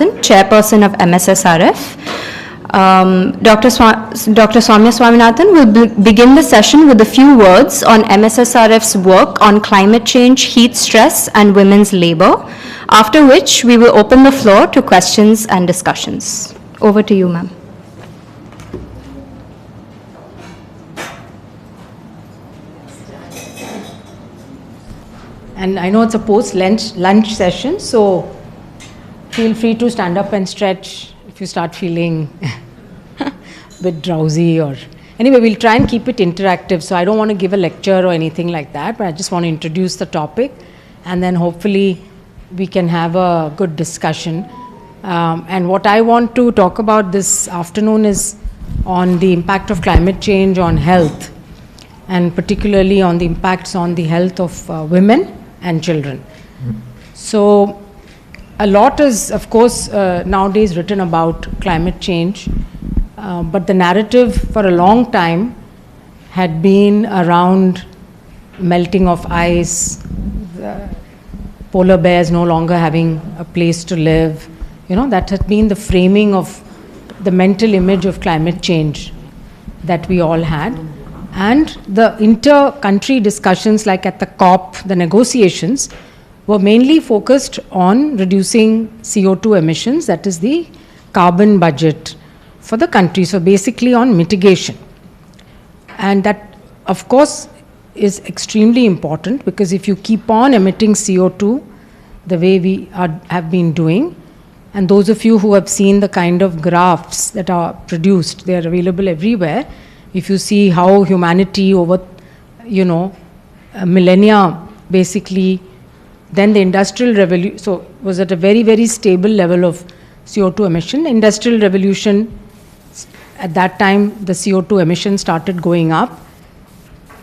Swaminathan, Chairperson of MSSRF. Dr. Soumya Swaminathan will begin the session with a few words on MSSRF's work on climate change, heat stress, and women's labor, after which we will open the floor to questions and discussions. Over to you, ma'am. And I know it's a post-lunch session, so feel free to stand up and stretch if you start feeling a bit drowsy or... Anyway, we'll try and keep it interactive, so I don't want to give a lecture or anything like that, but I just want to introduce the topic, and then hopefully we can have a good discussion. And what I want to talk about this afternoon is on the impact of climate change on health, and particularly on the impacts on the health of women and children. So a lot is, of course, nowadays written about climate change, but the narrative for a long time had been around melting of ice, polar bears no longer having a place to live. You know, that had been the framing of the mental image of climate change that we all had. And the inter-country discussions, like at the COP, the negotiations, were mainly focused on reducing CO2 emissions, that is the carbon budget for the country, so basically on mitigation. And that, of course, is extremely important, because if you keep on emitting CO2 the way we have been doing, and those of you who have seen the kind of graphs that are produced, they are available everywhere. If you see how humanity over, millennia, basically, then the industrial revolution, so was at a very, very stable level of CO2 emission. Industrial revolution, at that time, the CO2 emissions started going up,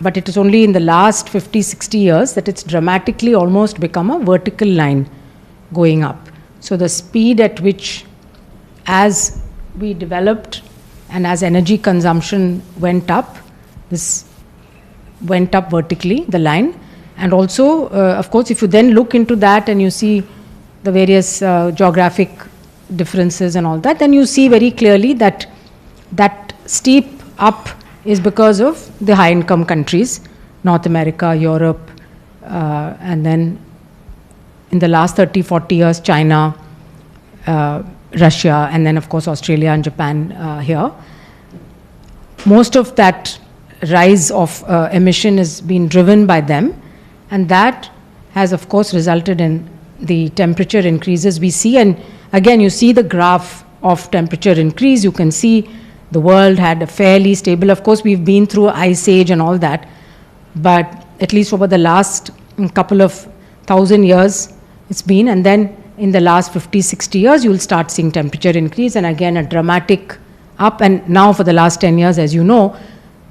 but it is only in the last 50, 60 years that it's dramatically almost become a vertical line going up. So the speed at which, as we developed and as energy consumption went up, this went up vertically, the line. And also, of course, if you then look into that and you see the various geographic differences and all that, then you see very clearly that that steep up is because of the high-income countries, North America, Europe, and then in the last 30, 40 years, China, Russia, and then of course Australia and Japan here. Most of that rise of emission has been driven by them, and that has of course resulted in the temperature increases we see. And again, you see the graph of temperature increase. You can see the world had a fairly stable, of course we've been through ice age and all that, but at least over the last couple of 1,000 years it's been, and then in the last 50, 60 years, you'll start seeing temperature increase, and again a dramatic up. And now for the last 10 years, as you know,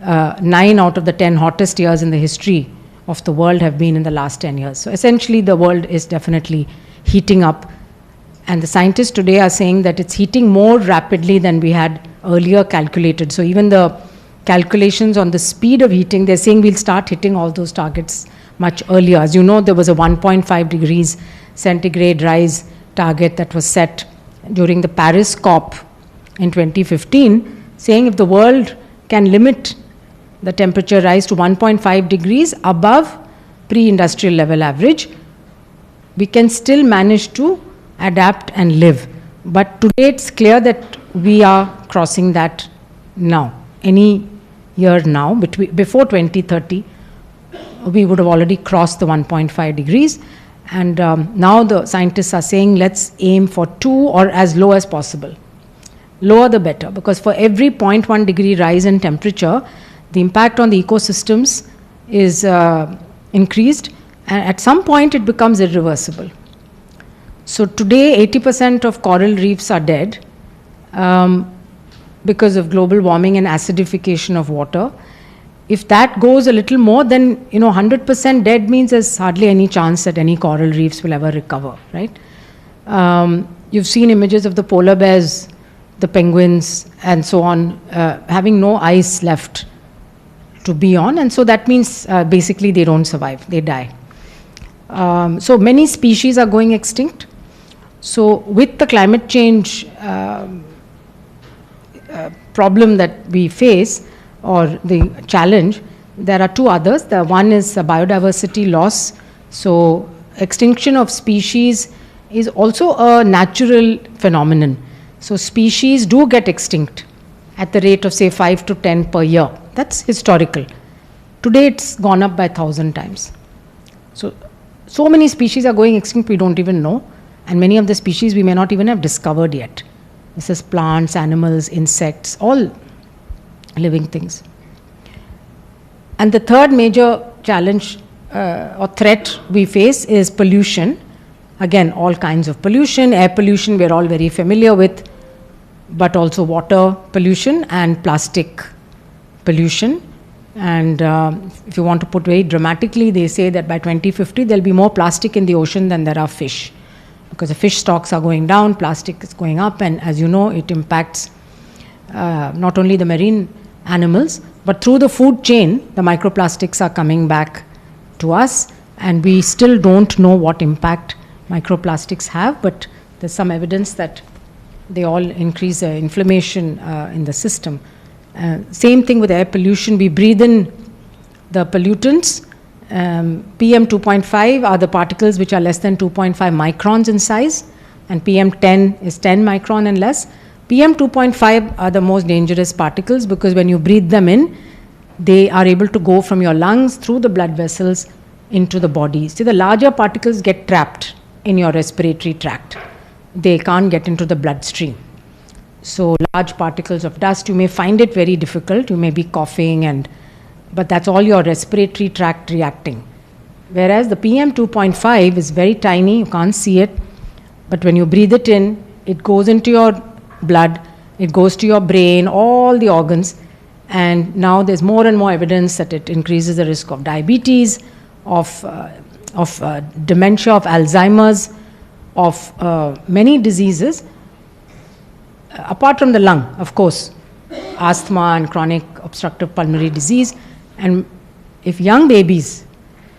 9 out of the 10 hottest years in the history of the world have been in the last 10 years. So essentially the world is definitely heating up, and the scientists today are saying that it's heating more rapidly than we had earlier calculated. So even the calculations on the speed of heating, they're saying we'll start hitting all those targets much earlier. As you know, there was a 1.5 degrees centigrade rise target that was set during the Paris COP in 2015, saying if the world can limit the temperature rise to 1.5 degrees above pre-industrial level average, we can still manage to adapt and live. But today it's clear that we are crossing that now. Any year now, before 2030, we would have already crossed the 1.5 degrees. And now the scientists are saying let's aim for 2 or as low as possible. Lower the better, because for every 0.1 degree rise in temperature, the impact on the ecosystems is increased, and at some point it becomes irreversible. So today 80% of coral reefs are dead because of global warming and acidification of water. If that goes a little more, then 100% dead means there's hardly any chance that any coral reefs will ever recover, right? You've seen images of the polar bears, the penguins, and so on, having no ice left to be on, and so that means basically they don't survive, they die. So many species are going extinct. So with the climate change problem that we face, or the challenge, there are two others. The one is biodiversity loss. So extinction of species is also a natural phenomenon. So species do get extinct at the rate of say 5 to 10 per year. That's historical. Today it's gone up by 1,000 times. So many species are going extinct we don't even know, and many of the species we may not even have discovered yet. This is plants, animals, insects, all living things. And the third major challenge or threat we face is pollution. Again, all kinds of pollution. Air pollution we're all very familiar with, but also water pollution and plastic pollution. And if you want to put very dramatically, they say that by 2050 there'll be more plastic in the ocean than there are fish, because the fish stocks are going down, plastic is going up, and as you know, it impacts not only the marine animals, but through the food chain, the microplastics are coming back to us, and we still don't know what impact microplastics have, but there's some evidence that they all increase inflammation in the system. Same thing with air pollution. We breathe in the pollutants. PM 2.5 are the particles which are less than 2.5 microns in size, and PM 10 is 10 micron and less. PM 2.5 are the most dangerous particles, because when you breathe them in, they are able to go from your lungs through the blood vessels into the body. See, the larger particles get trapped in your respiratory tract. They can't get into the bloodstream. So large particles of dust, you may find it very difficult. You may be coughing, but that's all your respiratory tract reacting. Whereas the PM 2.5 is very tiny, you can't see it, but when you breathe it in, it goes into your blood, it goes to your brain, all the organs, and now there's more and more evidence that it increases the risk of diabetes, of dementia, of Alzheimer's, of many diseases, apart from the lung, of course, asthma and chronic obstructive pulmonary disease. And if young babies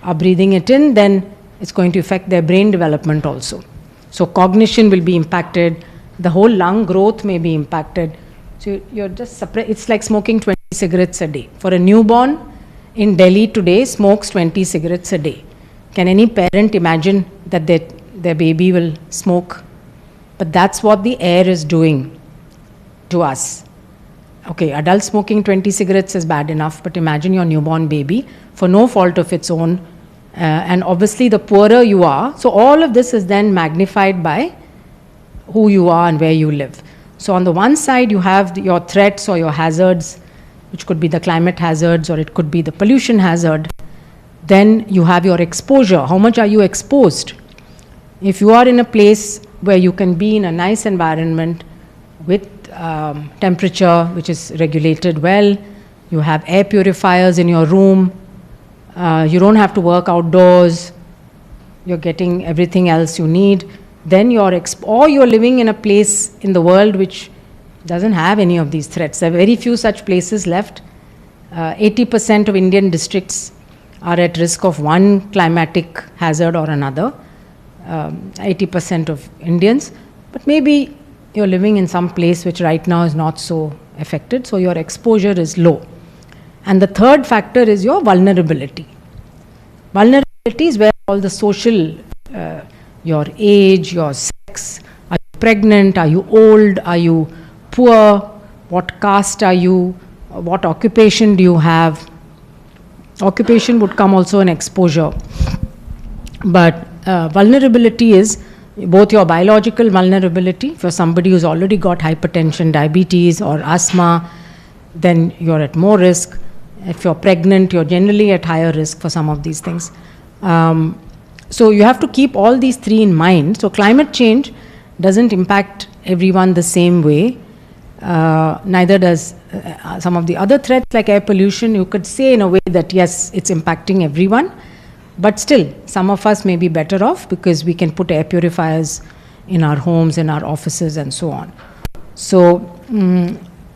are breathing it in, then it's going to affect their brain development also. So cognition will be impacted, the whole lung growth may be impacted. So you're just it's like smoking 20 cigarettes a day. For a newborn in Delhi today smokes 20 cigarettes a day. Can any parent imagine that their baby will smoke? But that's what the air is doing to us. Okay, adult smoking 20 cigarettes is bad enough, but imagine your newborn baby for no fault of its own. And obviously the poorer you are, so all of this is then magnified by who you are and where you live. So on the one side you have your threats or your hazards, which could be the climate hazards, or it could be the pollution hazard. Then you have your exposure. How much are you exposed? If you are in a place where you can be in a nice environment with temperature which is regulated well, you have air purifiers in your room, you don't have to work outdoors, you're getting everything else you need, then or you're living in a place in the world which doesn't have any of these threats. There are very few such places left. 80% of Indian districts are at risk of one climatic hazard or another, 80% of Indians, but maybe you're living in some place which right now is not so affected, so your exposure is low. And the third factor is your vulnerability. Vulnerability is where all the social, your age, your sex, are you pregnant, are you old, are you poor, what caste are you, what occupation do you have. Occupation would come also in exposure. But vulnerability is both your biological vulnerability, for somebody who's already got hypertension, diabetes or asthma, then you're at more risk. If you're pregnant, you're generally at higher risk for some of these things. So you have to keep all these three in mind. So climate change doesn't impact everyone the same way. Neither does some of the other threats like air pollution. You could say in a way that yes, it's impacting everyone, but still some of us may be better off because we can put air purifiers in our homes, in our offices and so on. So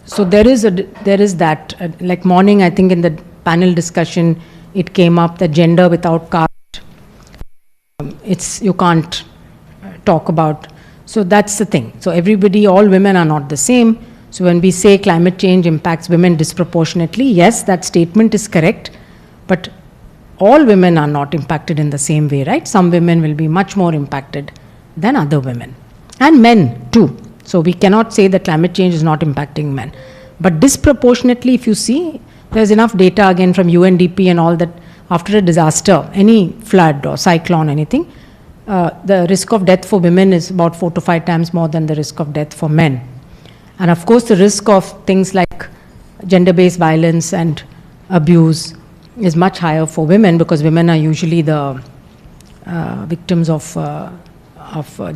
so there is that, like morning I think in the panel discussion it came up that gender without caste, you can't talk about. So that's the thing. So everybody, all women are not the same. So when we say climate change impacts women disproportionately, yes, that statement is correct, but all women are not impacted in the same way, right? Some women will be much more impacted than other women, and men too. So we cannot say that climate change is not impacting men. But disproportionately, if you see, there's enough data again from UNDP and all that after a disaster, any flood or cyclone, anything, the risk of death for women is about 4 to 5 times more than the risk of death for men. And of course, the risk of things like gender-based violence and abuse is much higher for women, because women are usually the victims of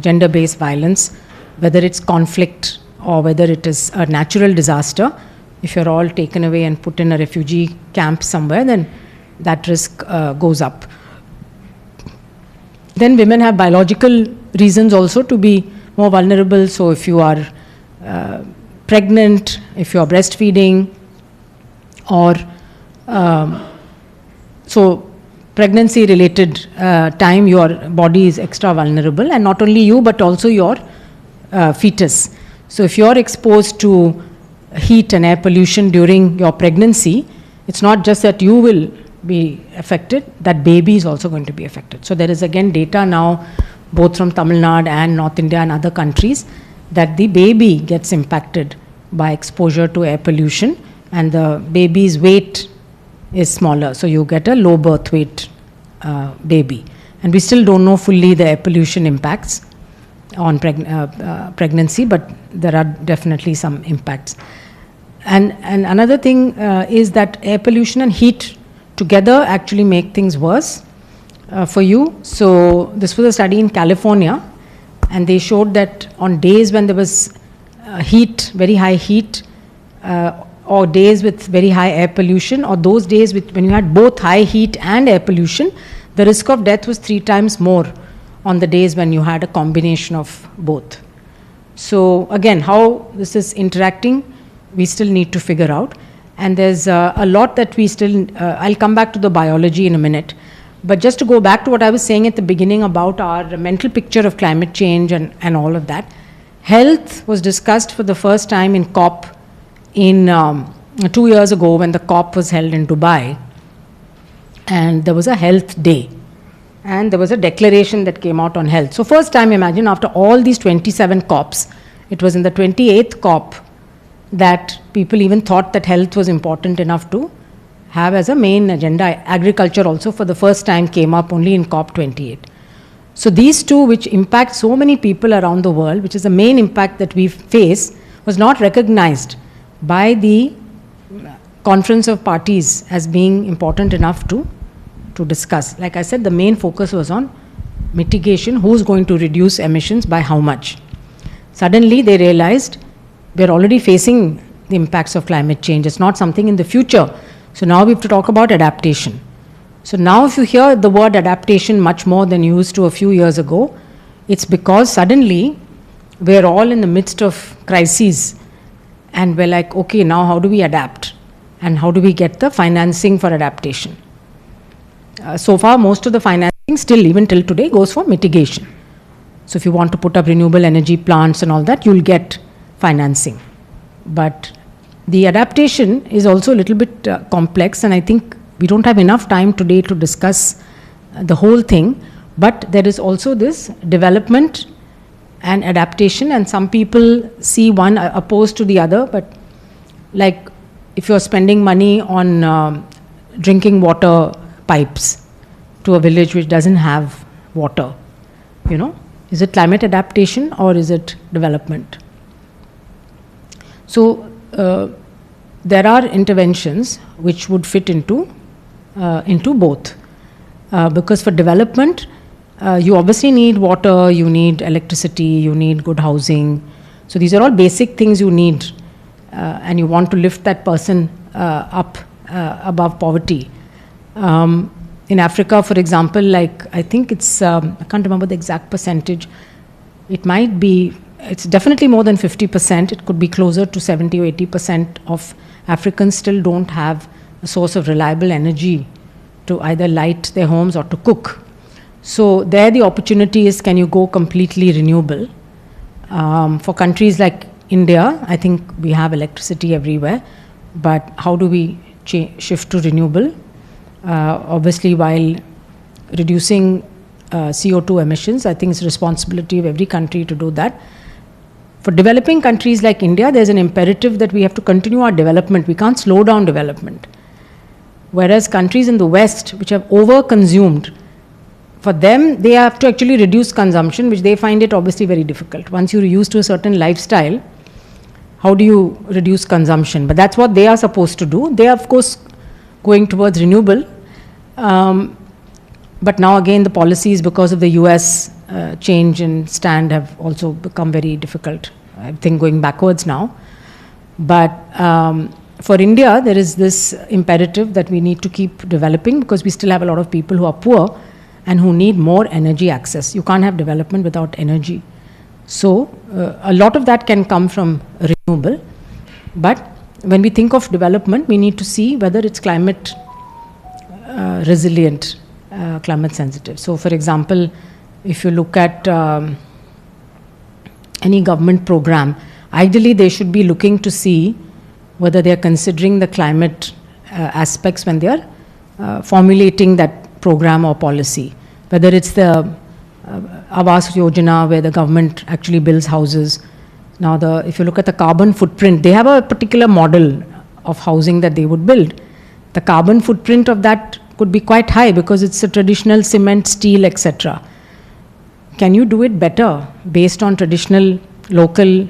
gender-based violence, whether it's conflict or whether it is a natural disaster. If you're all taken away and put in a refugee camp somewhere, then that risk goes up. Then women have biological reasons also to be more vulnerable. So if you are pregnant, if you are breastfeeding, or so pregnancy related time, your body is extra vulnerable, and not only you but also your fetus. So if you're exposed to heat and air pollution during your pregnancy, it's not just that you will be affected, that baby is also going to be affected. So there is again data now, both from Tamil Nadu and North India and other countries, that the baby gets impacted by exposure to air pollution, and the baby's weight is smaller. So you get a low birth weight baby. And we still don't know fully the air pollution impacts on pregnancy, but there are definitely some impacts. And another thing is that air pollution and heat together actually make things worse for you. So this was a study in California, and they showed that on days when there was heat, very high heat, or days with very high air pollution, or those days when you had both high heat and air pollution, the risk of death was 3 times more on the days when you had a combination of both. So again, how this is interacting, we still need to figure out. And there's a lot that we still, I'll come back to the biology in a minute. But just to go back to what I was saying at the beginning about our mental picture of climate change and all of that, health was discussed for the first time in COP in 2 years ago, when the COP was held in Dubai. And there was a health day. And there was a declaration that came out on health. So first time, imagine, after all these 27 COPs, it was in the 28th COP that people even thought that health was important enough to have as a main agenda. Agriculture also for the first time came up only in COP 28. So these two, which impact so many people around the world, which is the main impact that we face, was not recognized by the Conference of Parties as being important enough to discuss. Like I said, the main focus was on mitigation, who's going to reduce emissions by how much. Suddenly they realized we're already facing the impacts of climate change. It's not something in the future. So now we have to talk about adaptation. So now if you hear the word adaptation much more than you used to a few years ago, it's because suddenly we're all in the midst of crises, and we're like, okay, now how do we adapt? And how do we get the financing for adaptation? So far, most of the financing still, even till today, goes for mitigation. So if you want to put up renewable energy plants and all that, you'll get financing. But the adaptation is also a little bit complex, and I think we don't have enough time today to discuss the whole thing. But there is also this development and adaptation, and some people see one opposed to the other. But like if you're spending money on drinking water pipes to a village which doesn't have water, is it climate adaptation or is it development? So there are interventions which would fit into both, because for development you obviously need water, you need electricity, you need good housing. So these are all basic things you need, and you want to lift that person up above poverty. In Africa, for example, like I think it's, I can't remember the exact percentage, it's definitely more than 50%, it could be closer to 70 or 80% of Africans still don't have a source of reliable energy to either light their homes or to cook. So there the opportunity is, can you go completely renewable? For countries like India, I think we have electricity everywhere, but how do we shift to renewable? Obviously, while reducing CO2 emissions, I think it's the responsibility of every country to do that. For developing countries like India, there's an imperative that we have to continue our development. We can't slow down development. Whereas countries in the West, which have over-consumed, for them, they have to actually reduce consumption, which they find it obviously very difficult. Once you're used to a certain lifestyle, how do you reduce consumption? But that's what they are supposed to do. They are, of course, going towards renewable. But now again, the policies, because of the US change in stand, have also become very difficult. I think going backwards now. But for India, there is this imperative that we need to keep developing, because we still have a lot of people who are poor and who need more energy access. You can't have development without energy. So a lot of that can come from renewable. But when we think of development, we need to see whether it's climate resilient, climate sensitive. So for example, if you look at any government program, ideally they should be looking to see whether they are considering the climate aspects when they are formulating that program or policy. Whether it's the Awas Yojana, where the government actually builds houses. Now, if you look at the carbon footprint, they have a particular model of housing that they would build. The carbon footprint of that could be quite high because it's a traditional cement, steel, etc. Can you do it better based on traditional local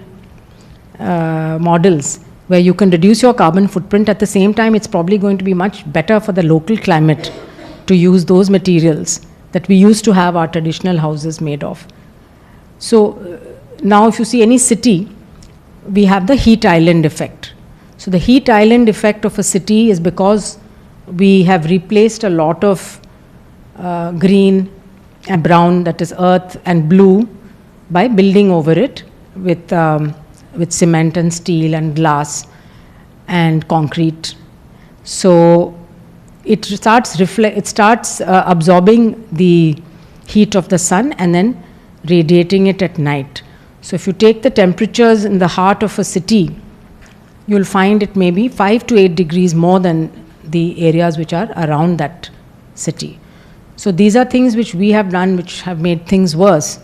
models, where you can reduce your carbon footprint? At the same time, it's probably going to be much better for the local climate to use those materials that we used to have our traditional houses made of. So now if you see any city, we have the heat island effect. So the heat island effect of a city is because we have replaced a lot of green and brown, that is earth, and blue by building over it with cement and steel and glass and concrete. So it starts absorbing the heat of the sun and then radiating it at night. So if you take the temperatures in the heart of a city, you'll find it may be 5 to 8 degrees more than the areas which are around that city. So these are things which we have done which have made things worse.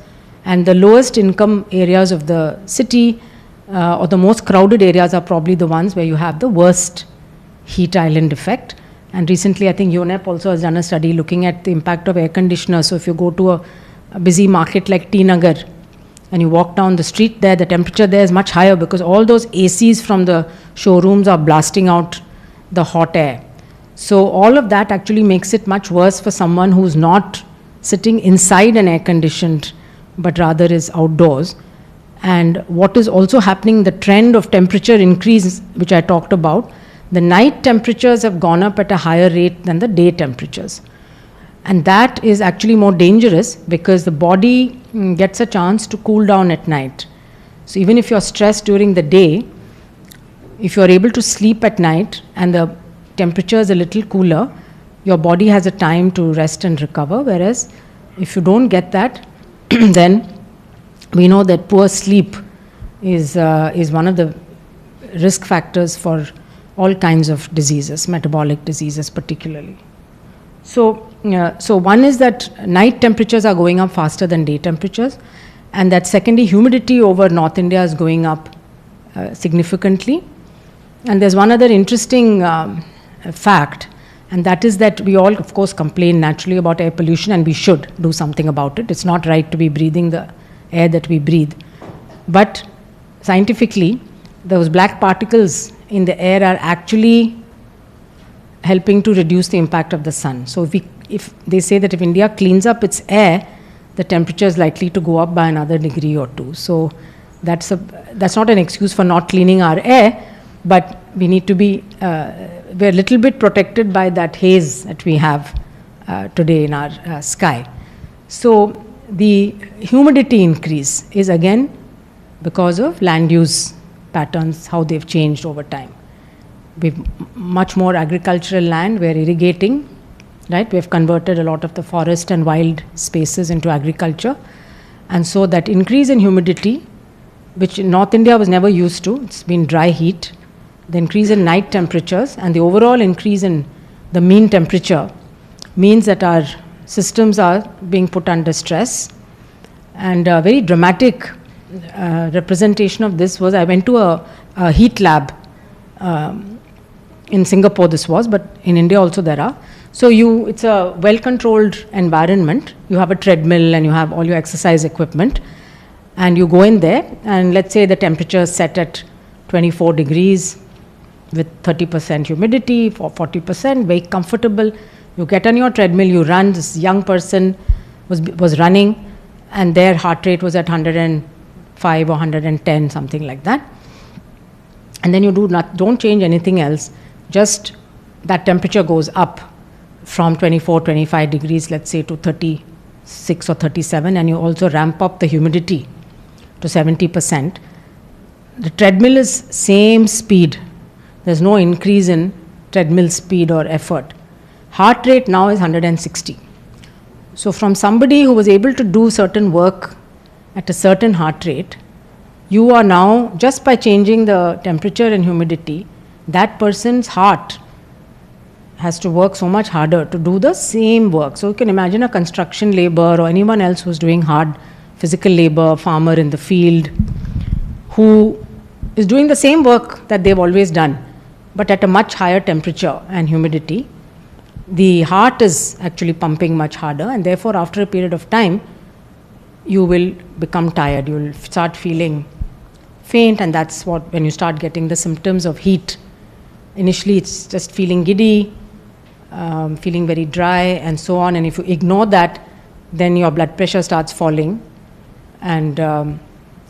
And the lowest income areas of the city or the most crowded areas are probably the ones where you have the worst heat island effect. And recently, I think UNEP also has done a study looking at the impact of air conditioners. So if you go to a busy market like T Nagar and you walk down the street there, the temperature there is much higher because all those ACs from the showrooms are blasting out the hot air. So all of that actually makes it much worse for someone who's not sitting inside an air-conditioned, but rather is outdoors. And what is also happening, the trend of temperature increase, which I talked about, the night temperatures have gone up at a higher rate than the day temperatures. And that is actually more dangerous because the body gets a chance to cool down at night. So even if you're stressed during the day, if you're able to sleep at night and the temperature is a little cooler, your body has a time to rest and recover. Whereas if you don't get that, then we know that poor sleep is one of the risk factors for all kinds of diseases, metabolic diseases particularly. So one is that night temperatures are going up faster than day temperatures, and that secondly, humidity over North India is going up significantly. And there's one other interesting fact, and that is that we all, of course, complain naturally about air pollution, and we should do something about it. It's not right to be breathing the air that we breathe. But scientifically, those black particles in the air are actually helping to reduce the impact of the sun. So if they say that if India cleans up its air, the temperature is likely to go up by another degree or two. So that's not an excuse for not cleaning our air, but we need to be, we're a little bit protected by that haze that we have today in our sky. So the humidity increase is again because of land use patterns, how they've changed over time. We've much more agricultural land, we're irrigating, right? We've converted a lot of the forest and wild spaces into agriculture. And so that increase in humidity which in North India was never used to. It's been dry heat, the increase in night temperatures, and the overall increase in the mean temperature means that our systems are being put under stress. And a very dramatic representation of this was, I went to a heat lab in Singapore this was, but in India also there are. So it's a well-controlled environment. You have a treadmill and you have all your exercise equipment, and you go in there, and let's say the temperature is set at 24 degrees with 30% humidity, 40%, very comfortable. You get on your treadmill, you run. This young person was running, and their heart rate was at 105 or 110, something like that. And then you don't change anything else, just that temperature goes up from 24, 25 degrees, let's say, to 36 or 37, and you also ramp up the humidity to 70%. The treadmill is same speed. There's no increase in treadmill speed or effort. Heart rate now is 160. So from somebody who was able to do certain work at a certain heart rate, you are now, just by changing the temperature and humidity, that person's heart has to work so much harder to do the same work. So you can imagine a construction labor or anyone else who's doing hard physical labor, farmer in the field, who is doing the same work that they've always done, but at a much higher temperature and humidity. The heart is actually pumping much harder, and therefore after a period of time, you will become tired. You will start feeling faint, and that's when you start getting the symptoms of heat. Initially it's just feeling giddy, feeling very dry, and so on. And if you ignore that, then your blood pressure starts falling, and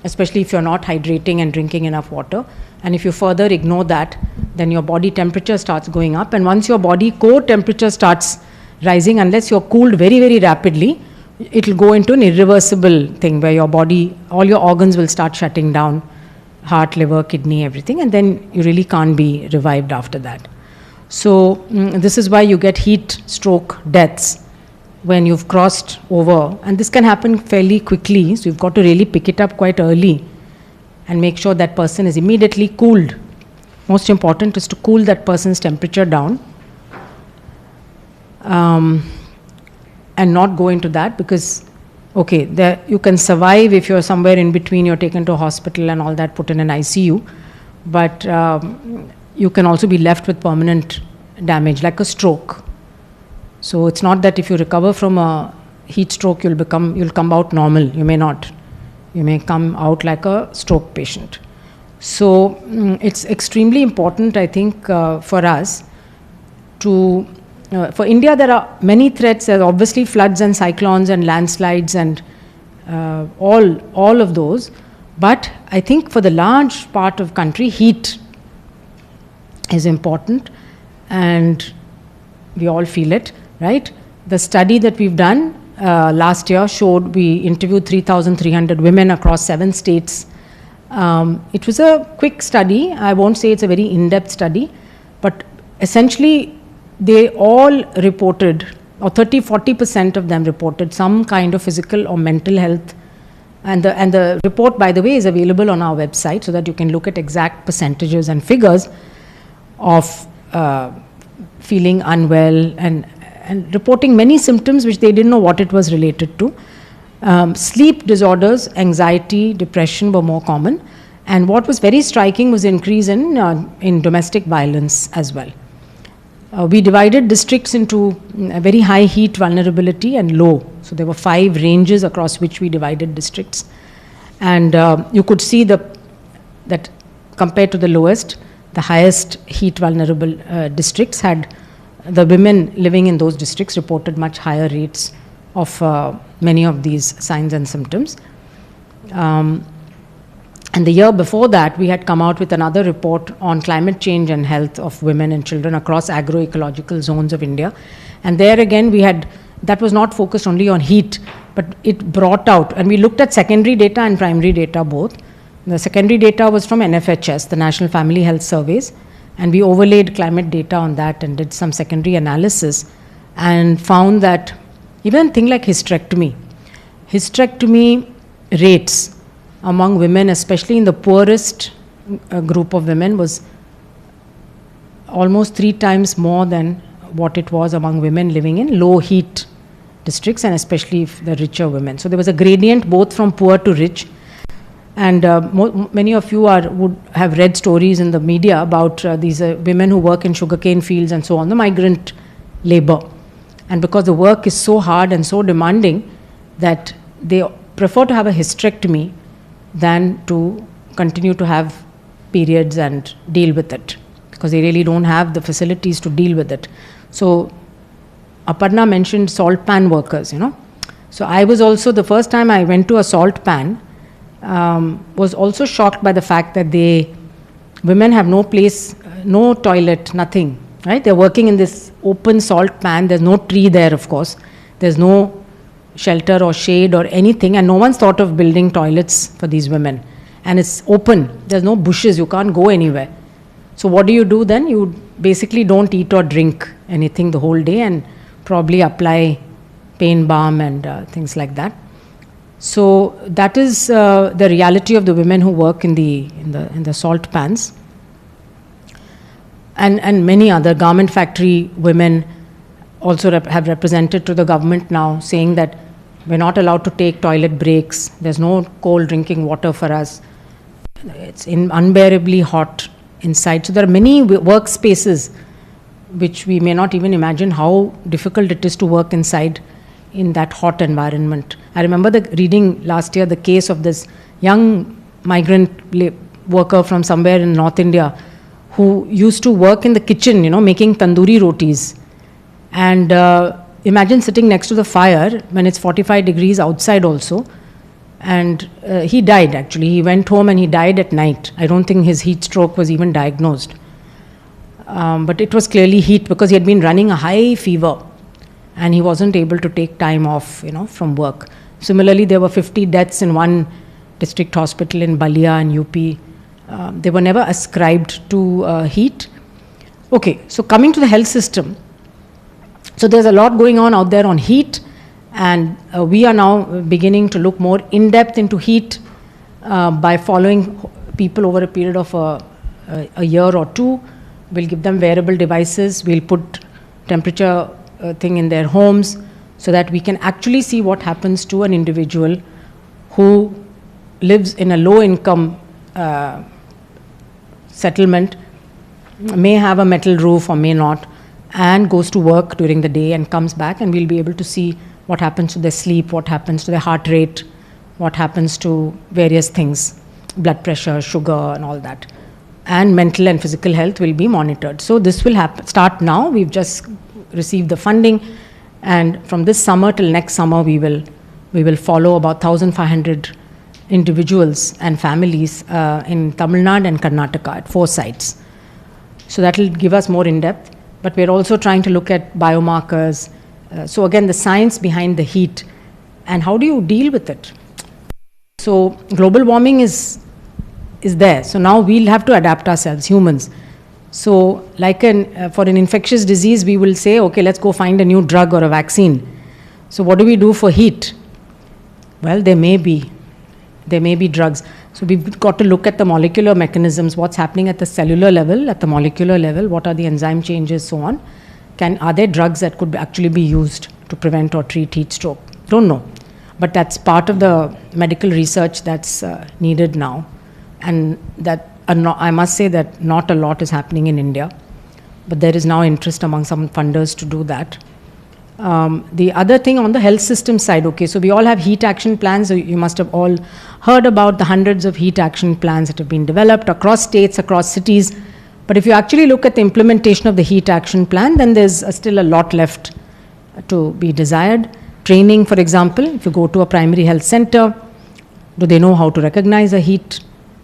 especially if you're not hydrating and drinking enough water. And if you further ignore that, then your body temperature starts going up. And once your body core temperature starts rising, unless you're cooled very, very rapidly, it will go into an irreversible thing where your body, all your organs will start shutting down, heart, liver, kidney, everything, and then you really can't be revived after that. So this is why you get heat stroke deaths when you've crossed over, and this can happen fairly quickly, so you've got to really pick it up quite early and make sure that person is immediately cooled. Most important is to cool that person's temperature down, and not go into that, because okay, you can survive if you're somewhere in between, you're taken to a hospital and all that, put in an ICU, but you can also be left with permanent damage like a stroke. So it's not that if you recover from a heat stroke you'll come out normal. You may not. You may come out like a stroke patient. So it's extremely important, I think, for us to for India, there are many threats. There are obviously floods and cyclones and landslides and all of those. But I think for the large part of country, heat is important, and we all feel it, right? The study that we've done last year showed, we interviewed 3,300 women across 7 states. It was a quick study. I won't say it's a very in-depth study, but essentially they all reported, or 30-40% of them reported some kind of physical or mental health. And the report, by the way, is available on our website, so that you can look at exact percentages and figures of feeling unwell and reporting many symptoms which they didn't know what it was related to. Sleep disorders, anxiety, depression were more common. And what was very striking was the increase in domestic violence as well. We divided districts into very high heat vulnerability and low. So there were 5 ranges across which we divided districts. And you could see that compared to the lowest, the highest heat vulnerable districts had, the women living in those districts reported much higher rates of many of these signs and symptoms. And the year before that, we had come out with another report on climate change and health of women and children across agroecological zones of India. And there again, that was not focused only on heat, but it brought out, and we looked at secondary data and primary data both. The secondary data was from NFHS, the National Family Health Surveys, and we overlaid climate data on that and did some secondary analysis and found that even a thing like hysterectomy rates among women, especially in the poorest group of women, was almost 3 times more than what it was among women living in low heat districts, and especially the richer women. So there was a gradient both from poor to rich. And many of you would have read stories in the media about these women who work in sugarcane fields and so on, the migrant labor. And because the work is so hard and so demanding that they prefer to have a hysterectomy than to continue to have periods and deal with it, because they really don't have the facilities to deal with it. So Aparna mentioned salt pan workers, So I was also, the first time I went to a salt pan, was also shocked by the fact that women have no place, no toilet, nothing, right? They're working in this open salt pan. There's no tree there, of course. There's no shelter or shade or anything, and no one's thought of building toilets for these women. And it's open. There's no bushes. You can't go anywhere. So what do you do then? You basically don't eat or drink anything the whole day and probably apply pain balm and things like that. So that is the reality of the women who work in the salt pans, and many other garment factory women also have represented to the government now, saying that we're not allowed to take toilet breaks. There's no cold drinking water for us. It's unbearably hot inside. So there are many workspaces which we may not even imagine how difficult it is to work inside in that hot environment. I remember reading last year the case of this young migrant worker from somewhere in North India who used to work in the kitchen, making tandoori rotis. And imagine sitting next to the fire when it's 45 degrees outside also. And he died actually. He went home and he died at night. I don't think his heat stroke was even diagnosed. But it was clearly heat, because he had been running a high fever and he wasn't able to take time off, from work. Similarly, there were 50 deaths in one district hospital in Balia and UP. They were never ascribed to heat. Okay, so coming to the health system. So there's a lot going on out there on heat, and we are now beginning to look more in depth into heat by following people over a period of a year or two. We'll give them wearable devices. We'll put temperature thing in their homes so that we can actually see what happens to an individual who lives in a low income settlement, may have a metal roof or may not, and goes to work during the day and comes back, and we'll be able to see what happens to their sleep, what happens to their heart rate, what happens to various things, blood pressure, sugar and all that. And mental and physical health will be monitored. So this will start now. We've just received the funding, and from this summer till next summer we will follow about 1,500 individuals and families in Tamil Nadu and Karnataka at 4 sites. So that will give us more in depth, but we're also trying to look at biomarkers. So again, the science behind the heat and how do you deal with it. So global warming is there. So now we'll have to adapt ourselves, humans. So like for an infectious disease, we will say, okay, let's go find a new drug or a vaccine. So what do we do for heat? Well, there may be drugs. So we've got to look at the molecular mechanisms, what's happening at the cellular level, at the molecular level, what are the enzyme changes, so on. Are there drugs that could actually be used to prevent or treat heat stroke? Don't know. But that's part of the medical research that's needed now. And that I must say that not a lot is happening in India, but there is now interest among some funders to do that. The other thing on the health system side, okay, so we all have heat action plans. So you must have all heard about the hundreds of heat action plans that have been developed across states, across cities. But if you actually look at the implementation of the heat action plan, then there's still a lot left to be desired. Training, for example, if you go to a primary health center, do they know how to recognize a heat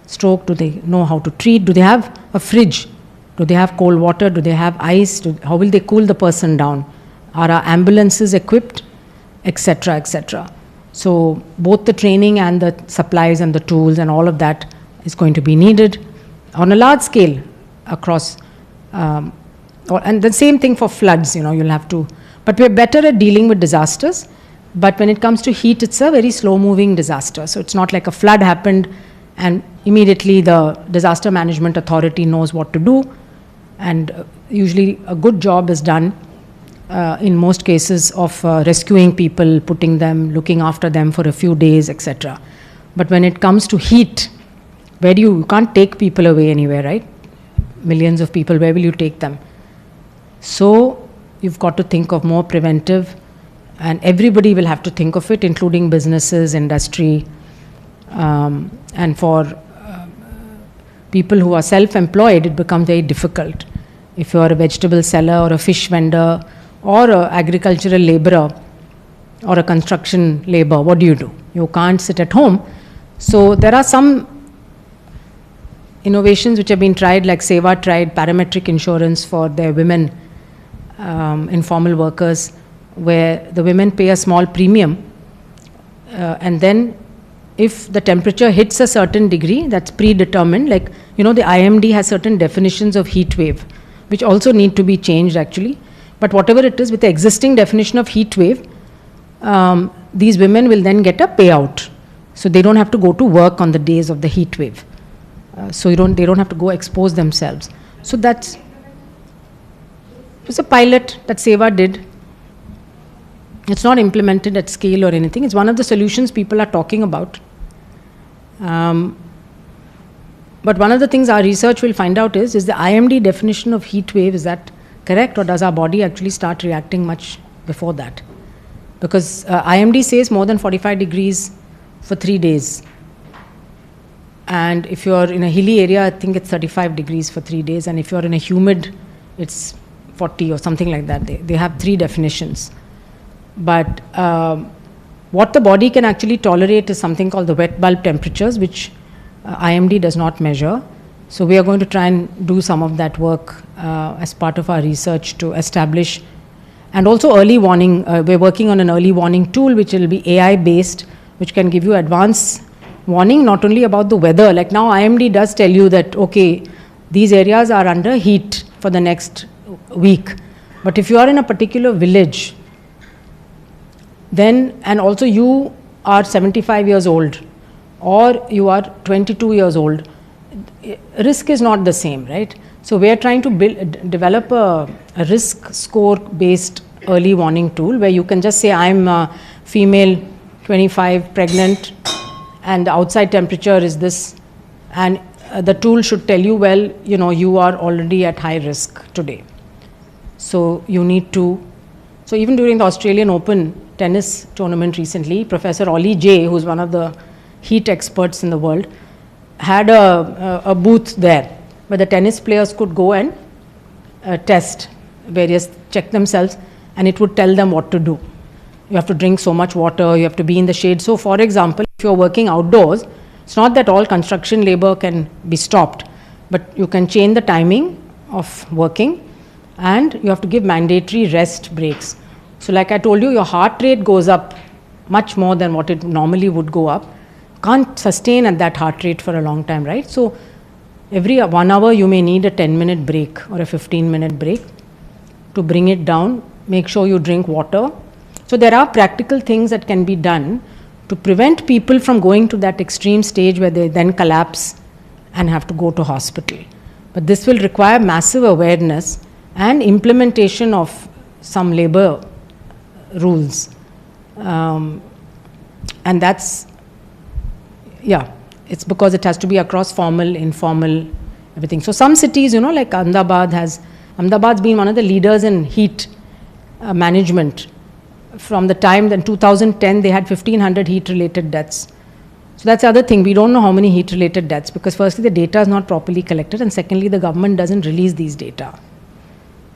stroke? Do they know how to treat? Do they have a fridge? Do they have cold water? Do they have ice? How will they cool the person down? Are our ambulances equipped? Etc., etc. So both the training and the supplies and the tools and all of that is going to be needed on a large scale across. And the same thing for floods, you'll have to. But we're better at dealing with disasters. But when it comes to heat, it's a very slow-moving disaster. So it's not like a flood happened and immediately the disaster management authority knows what to do. And usually a good job is done in most cases of rescuing people, putting them, looking after them for a few days, etc. But when it comes to heat, you can't take people away anywhere, right? Millions of people, where will you take them? So you've got to think of more preventive, and everybody will have to think of it, including businesses, industry, and for people who are self-employed, it becomes very difficult. If you are a vegetable seller or a fish vendor or an agricultural laborer or a construction labor, what do? You can't sit at home. So there are some innovations which have been tried, like Seva tried parametric insurance for their women, informal workers, where the women pay a small premium, and then if the temperature hits a certain degree, that's predetermined, like, the IMD has certain definitions of heat wave, which also need to be changed actually. But whatever it is, with the existing definition of heat wave, these women will then get a payout. So they don't have to go to work on the days of the heat wave. So they don't have to go expose themselves. So it was a pilot that Seva did. It's not implemented at scale or anything. It's one of the solutions people are talking about. But one of the things our research will find out is the IMD definition of heat wave, is that correct, or does our body actually start reacting much before that? Because IMD says more than 45 degrees for 3 days. And if you're in a hilly area, I think it's 35 degrees for 3 days. And if you're in a humid, it's 40 or something like that. They have 3 definitions. But what the body can actually tolerate is something called the wet bulb temperatures, which IMD does not measure. So we are going to try and do some of that work as part of our research to establish. And also early warning. We're working on an early warning tool which will be AI based, which can give you advance warning not only about the weather. Like now IMD does tell you that, okay, these areas are under heat for the next week. But if you are in a particular village, then, and also you are 75 years old or you are 22 years old, risk is not the same, right? So we are trying to develop a risk score based early warning tool where you can just say, I'm a female, 25, pregnant, and the outside temperature is this, and the tool should tell you, well, you are already at high risk today. So you need to, so even during the Australian Open tennis tournament recently, Professor Ollie J, who's one of the heat experts in the world, had a booth there where the tennis players could go and test check themselves, and it would tell them what to do. You have to drink so much water, you have to be in the shade. So for example, if you're working outdoors, it's not that all construction labor can be stopped, but you can change the timing of working, and you have to give mandatory rest breaks. So like I told you, your heart rate goes up much more than what it normally would go up. Can't sustain at that heart rate for a long time, right? So every 1 hour you may need a 10-minute break or a 15-minute break to bring it down. Make sure you drink water. So there are practical things that can be done to prevent people from going to that extreme stage where they then collapse and have to go to hospital. But this will require massive awareness and implementation of some labor rules. And that's, it's because it has to be across formal, informal, everything. So some cities, like Ahmedabad's been one of the leaders in heat management. From the time in 2010, they had 1,500 heat-related deaths. So that's the other thing. We don't know how many heat-related deaths, because firstly, the data is not properly collected, and secondly, the government doesn't release these data.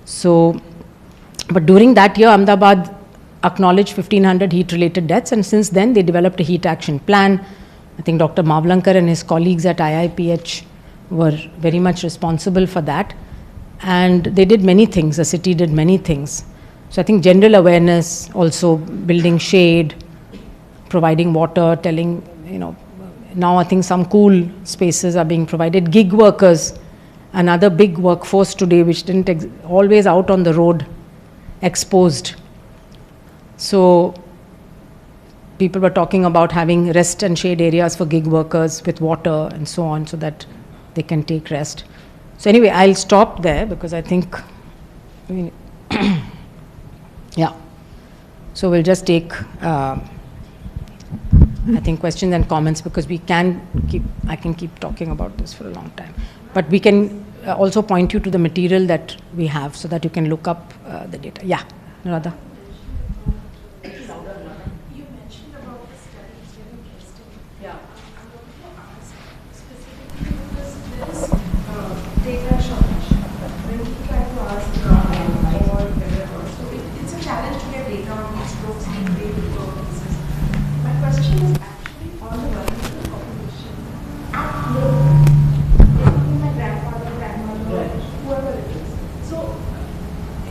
So, but during that year, Ahmedabad acknowledged 1,500 heat-related deaths, and since then, they developed a heat action plan. I think Dr. Mavlankar and his colleagues at IIPH were very much responsible for that. And they did many things. The city did many things. So I think general awareness, also building shade, providing water, telling, now I think some cool spaces are being provided. Gig workers, another big workforce today which didn't always out on the road, exposed. So people were talking about having rest and shade areas for gig workers with water and so on, so that they can take rest. So anyway, I'll stop there because I think, yeah. So we'll just take, I think, questions and comments, because I can keep talking about this for a long time. But we can also point you to the material that we have so that you can look up the data. Yeah, Radha. You mentioned about the study, it's very interesting. Yeah. I want to ask specifically because there is data shortage. When we try to ask or whatever, so it's a challenge to get data on these strokes and cases. My question is actually on the vulnerable population at home. It could be my grandfather, grandmother, whoever it is. So,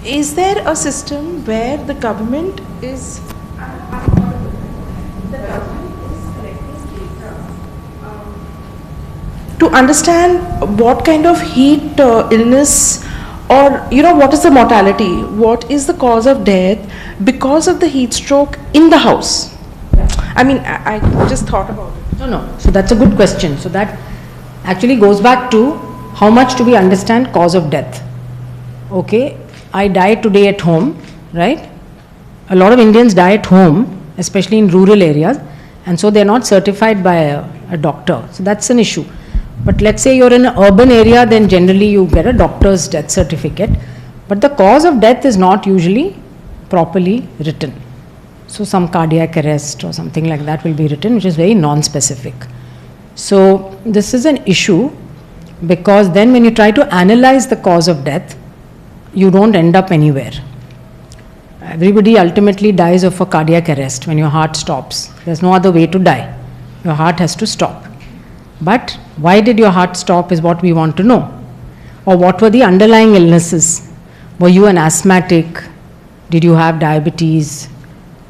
is there a system where the government is to understand what kind of heat illness, or what is the mortality, what is the cause of death because of the heat stroke in the house? I mean, I just thought about it. No. So that's a good question. So that actually goes back to how much do we understand cause of death. Okay, I die today at home, right? A lot of Indians die at home, especially in rural areas, and so they're not certified by a doctor. So that's an issue. But let's say you're in an urban area, then generally you get a doctor's death certificate. But the cause of death is not usually properly written. So some cardiac arrest or something like that will be written, which is very non-specific. So this is an issue, because then when you try to analyze the cause of death, you don't end up anywhere. Everybody ultimately dies of a cardiac arrest when your heart stops. There's no other way to die. Your heart has to stop. But why did your heart stop is what we want to know. Or what were the underlying illnesses? Were you an asthmatic? Did you have diabetes?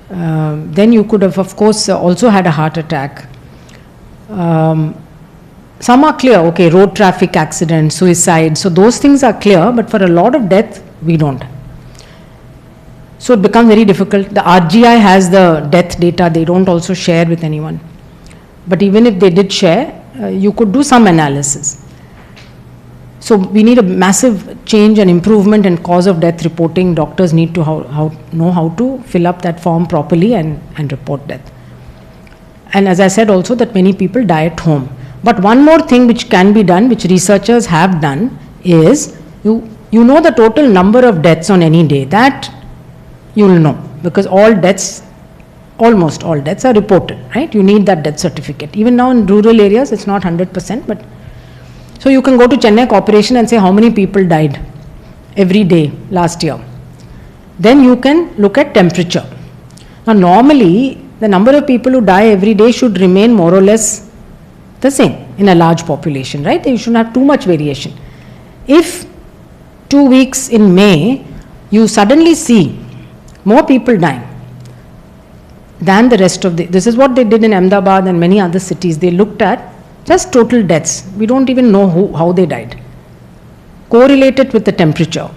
Then you could have, of course, also had a heart attack. Some are clear, okay, road traffic accident, suicide. So those things are clear, but for a lot of death, we don't. So it becomes very difficult. The RGI has the death data, they don't also share with anyone. But even if they did share, you could do some analysis. So we need a massive change and improvement in cause of death reporting. Doctors need to know how to fill up that form properly and report death. And as I said also, that many people die at home. But one more thing which can be done, which researchers have done, is you know the total number of deaths on any day. That you will know, because almost all deaths are reported, right? You need that death certificate. Even now in rural areas, it's not 100%, but so you can go to Chennai Corporation and say how many people died every day last year. Then you can look at temperature. Now normally, the number of people who die every day should remain more or less the same in a large population, right? You shouldn't have too much variation. If 2 weeks in May, you suddenly see more people dying than the rest of this is what they did in Ahmedabad and many other cities. They looked at just total deaths. We don't even know how they died. Correlated with the temperature.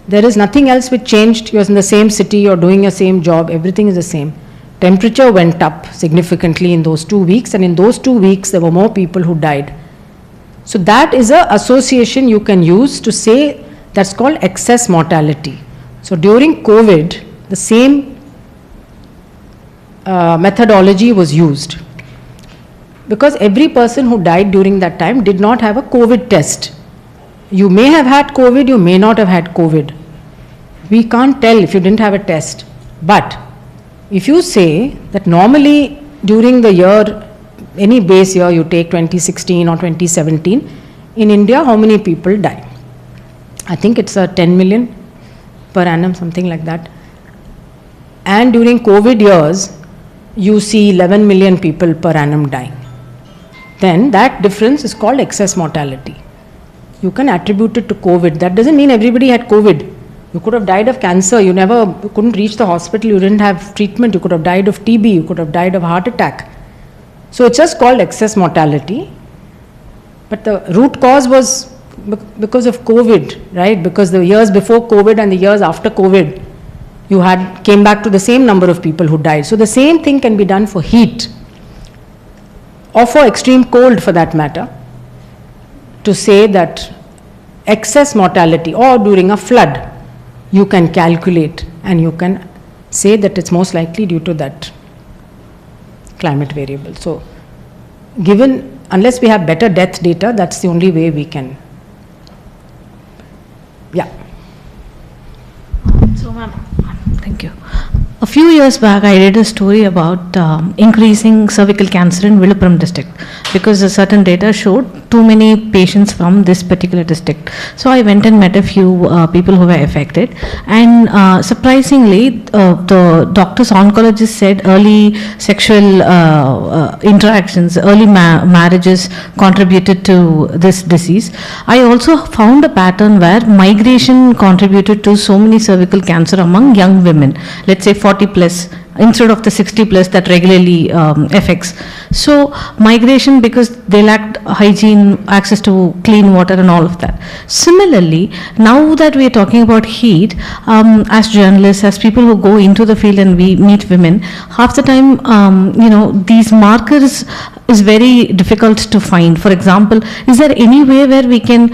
There is nothing else which changed. You're in the same city, you're doing your same job, everything is the same. Temperature went up significantly in those 2 weeks, and in those 2 weeks there were more people who died. So that is an association you can use to say, that's called excess mortality. So during COVID, the same methodology was used, because every person who died during that time did not have a COVID test. You may have had COVID, you may not have had COVID. We can't tell if you didn't have a test. But if you say that normally during the year, any base year, you take 2016 or 2017, in India, how many people die? I think it's 10 million per annum, something like that. And during COVID years, you see 11 million people per annum dying. Then that difference is called excess mortality. You can attribute it to COVID. That doesn't mean everybody had COVID. You could have died of cancer. You couldn't reach the hospital. You didn't have treatment. You could have died of TB. You could have died of heart attack. So it's just called excess mortality. But the root cause was because of COVID, right? Because the years before COVID and the years after COVID, you came back to the same number of people who died. So the same thing can be done for heat, or for extreme cold for that matter, to say that excess mortality, or during a flood, you can calculate and you can say that it's most likely due to that climate variable. So unless we have better death data, that's the only way we can. Yeah. So, ma'am, thank you. A few years back, I read a story about increasing cervical cancer in Villupuram district, because a certain data showed too many patients from this particular district. So I went and met a few people who were affected, and surprisingly, the doctors, oncologists said early sexual interactions, early marriages contributed to this disease. I also found a pattern where migration contributed to so many cervical cancer among young women, let's say 40 plus, instead of the 60 plus that regularly affects. So migration, because they lacked hygiene, access to clean water and all of that. Similarly, now that we are talking about heat, as journalists, as people who go into the field and we meet women, half the time, these markers is very difficult to find. For example, is there any way where we can,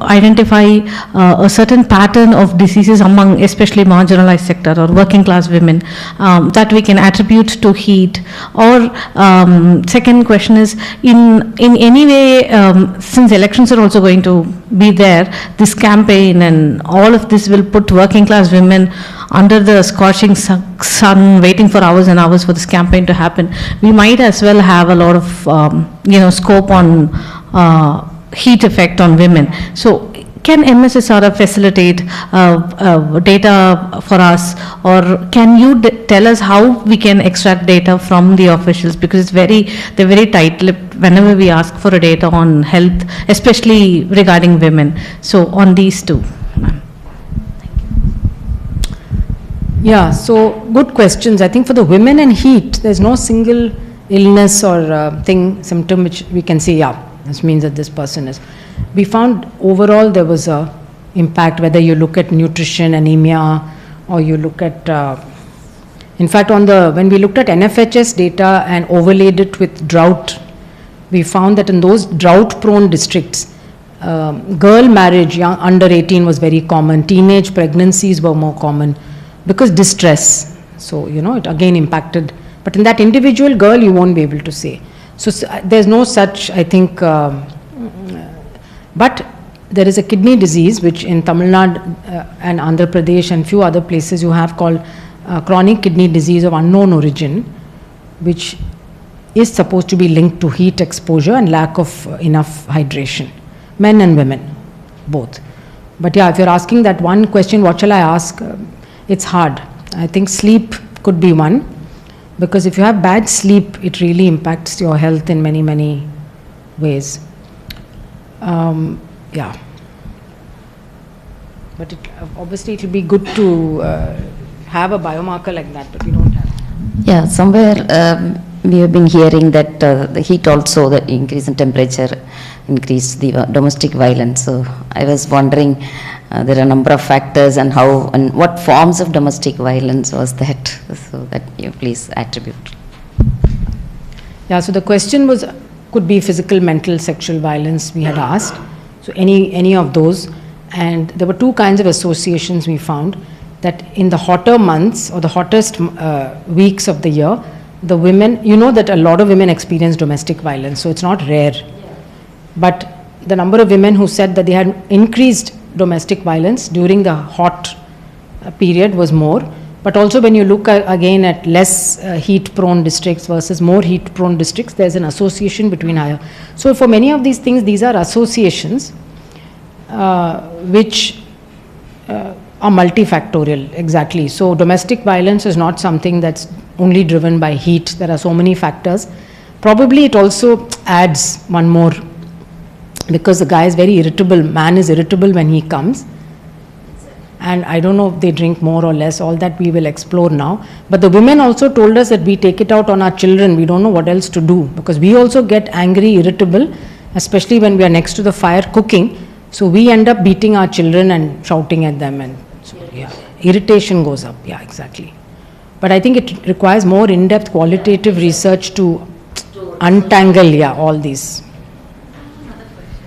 identify a certain pattern of diseases among especially marginalized sector or working class women that we can attribute to heat? Or second question is, in any way, since elections are also going to be there, this campaign and all of this will put working class women under the scorching sun, waiting for hours and hours for this campaign to happen. We might as well have a lot of, scope on heat effect on women. So can MSSRF facilitate data for us, or can you tell us how we can extract data from the officials? Because they're very tight-lipped whenever we ask for a data on health, especially regarding women. So on these two, ma'am. Yeah, so good questions. I think for the women and heat, there's no single illness or symptom which we can say, yeah, this means that this person is. We found overall there was a impact, whether you look at nutrition, anemia, or you look at, in fact, when we looked at NFHS data and overlaid it with drought, we found that in those drought-prone districts, girl marriage, under 18 was very common, teenage pregnancies were more common, because distress. So, it again impacted. But in that individual girl, you won't be able to say. So there's no such, I think, but there is a kidney disease, which in Tamil Nadu and Andhra Pradesh and few other places you have, called chronic kidney disease of unknown origin, which is supposed to be linked to heat exposure and lack of enough hydration, men and women, both. But yeah, if you're asking that one question, what shall I ask? It's hard. I think sleep could be one, because if you have bad sleep, it really impacts your health in many, many ways. Yeah. But obviously it will be good to have a biomarker like that, but we don't have. Yeah, somewhere we have been hearing that the heat also, the increase in temperature, increased the domestic violence. So I was wondering, there are a number of factors, and how and what forms of domestic violence was that, so that you please attribute. Yeah, so the question was, could be physical, mental, sexual violence we had asked. So any of those. And there were two kinds of associations we found, that in the hotter months or the hottest weeks of the year, the women, that a lot of women experience domestic violence, so it's not rare. Yeah. But the number of women who said that they had increased domestic violence during the hot period was more. But also when you look again at less heat-prone districts versus more heat-prone districts, there's an association between higher. So for many of these things, these are associations which are multifactorial, exactly. So domestic violence is not something that's only driven by heat. There are so many factors. Probably it also adds one more, because the guy is very irritable, man is irritable when he comes. And I don't know if they drink more or less, all that we will explore now. But the women also told us that we take it out on our children, we don't know what else to do, because we also get angry, irritable, especially when we are next to the fire cooking. So we end up beating our children and shouting at them, and so yeah. irritation goes up. Yeah, exactly. But I think it requires more in-depth qualitative research to untangle, all these.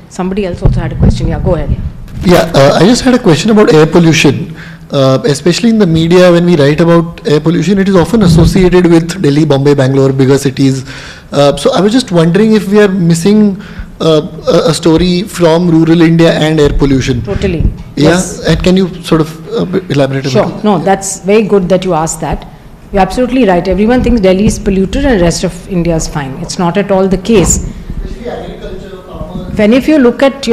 Somebody else also had a question. Yeah, go ahead. Yeah, I just had a question about air pollution. Especially in the media, when we write about air pollution, it is often associated with Delhi, Bombay, Bangalore, bigger cities. So I was just wondering if we are missing a story from rural India and air pollution. Totally. Yeah, Yes. and can you sort of elaborate a Sure. bit? No, that's very good that you asked that. You're absolutely right. Everyone thinks Delhi is polluted and the rest of India is fine. It's not at all the case. When if you look at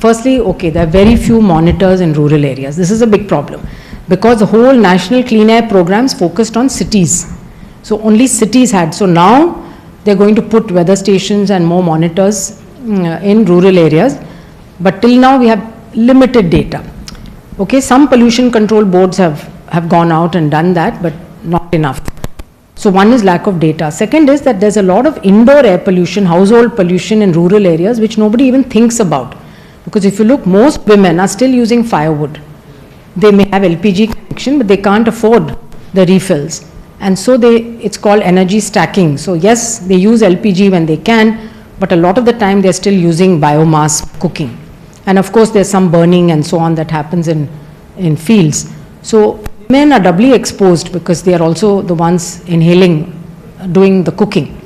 firstly, okay, there are very few monitors in rural areas. This is a big problem because the whole national clean air programs focused on cities. So only cities had. So now they're going to put weather stations and more monitors in rural areas. But till now we have limited data. Okay, some pollution control boards have gone out and done that, but not enough. So one is lack of data. Second is that there's a lot of indoor air pollution, household pollution in rural areas, which nobody even thinks about. Because if you look, most women are still using firewood. They may have LPG connection, but they can't afford the refills. And so it's called energy stacking. So yes, they use LPG when they can, but a lot of the time they're still using biomass cooking. And of course there's some burning and so on that happens in fields. So women are doubly exposed because they are also the ones inhaling, doing the cooking.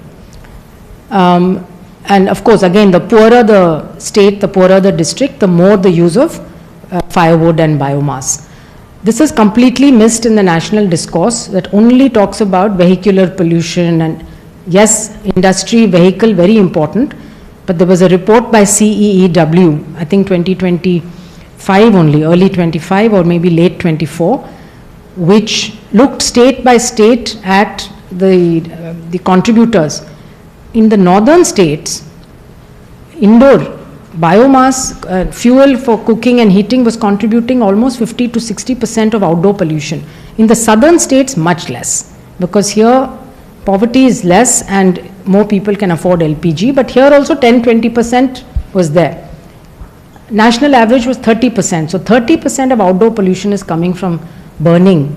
And of course, again, the poorer the state, the poorer the district, the more the use of firewood and biomass. This is completely missed in the national discourse that only talks about vehicular pollution and yes, industry, vehicle, very important. But there was a report by CEEW, I think 2025 only, early 25 or maybe late 24, which looked state by state at the contributors. In the northern states, indoor biomass fuel for cooking and heating was contributing almost 50 to 60% of outdoor pollution. In the southern states, much less, because here poverty is less and more people can afford LPG, but here also 10-20% was there. National average was 30%, so 30% of outdoor pollution is coming from burning.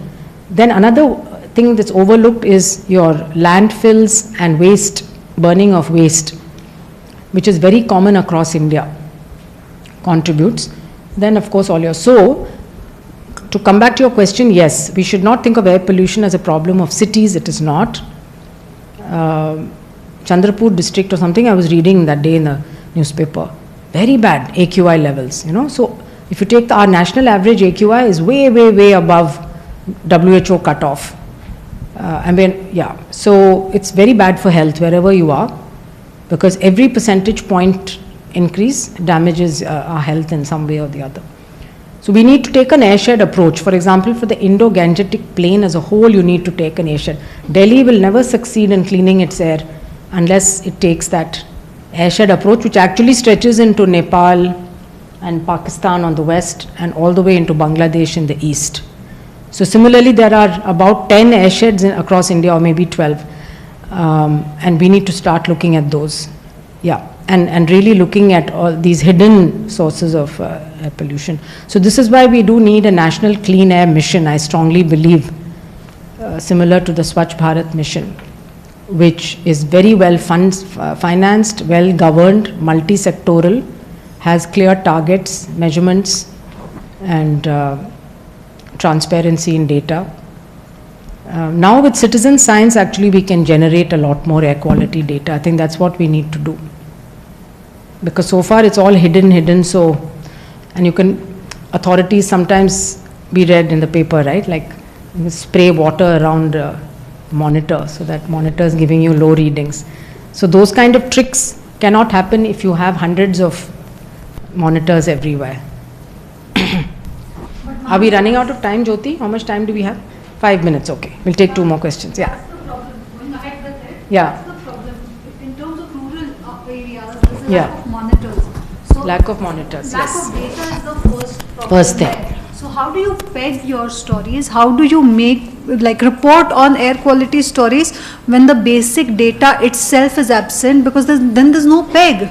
Then another thing that's overlooked is your landfills and waste, burning of waste, which is very common across India, contributes. Then of course all your, so to come back to your question, yes, we should not think of air pollution as a problem of cities, it is not. Chandrapur district or something, I was reading that day in the newspaper, very bad AQI levels, so if you take our national average AQI is way above WHO cutoff. So it's very bad for health wherever you are, because every percentage point increase damages our health in some way or the other. So we need to take an airshed approach. For example, for the Indo-Gangetic plain as a whole, you need to take an airshed. Delhi will never succeed in cleaning its air unless it takes that airshed approach, which actually stretches into Nepal and Pakistan on the west and all the way into Bangladesh in the east. So similarly, there are about 10 airsheds across India, or maybe 12, and we need to start looking at those. Yeah, and really looking at all these hidden sources of air pollution. So this is why we do need a national clean air mission, I strongly believe, similar to the Swachh Bharat mission, which is very well financed, well governed, multi-sectoral, has clear targets, measurements, and transparency in data. Now with citizen science, actually we can generate a lot more air quality data. I think that's what we need to do. Because so far it's all hidden, so, and you can, authorities sometimes be read in the paper, right? Like you spray water around a monitor, so that monitor is giving you low readings. So those kind of tricks cannot happen if you have hundreds of monitors everywhere. Are we running out of time, Jyoti? How much time do we have? 5 minutes, okay. We'll take 2 more questions, yeah. That's the problem. Going ahead with it, Yeah. that's the problem. In terms of rural areas, there's a Yeah. lack of monitors. So Lack of monitors, lack yes. of data is the first problem. First thing. there. So how do you peg your stories? How do you make, like, report on air quality stories when the basic data itself is absent, because then there's no peg?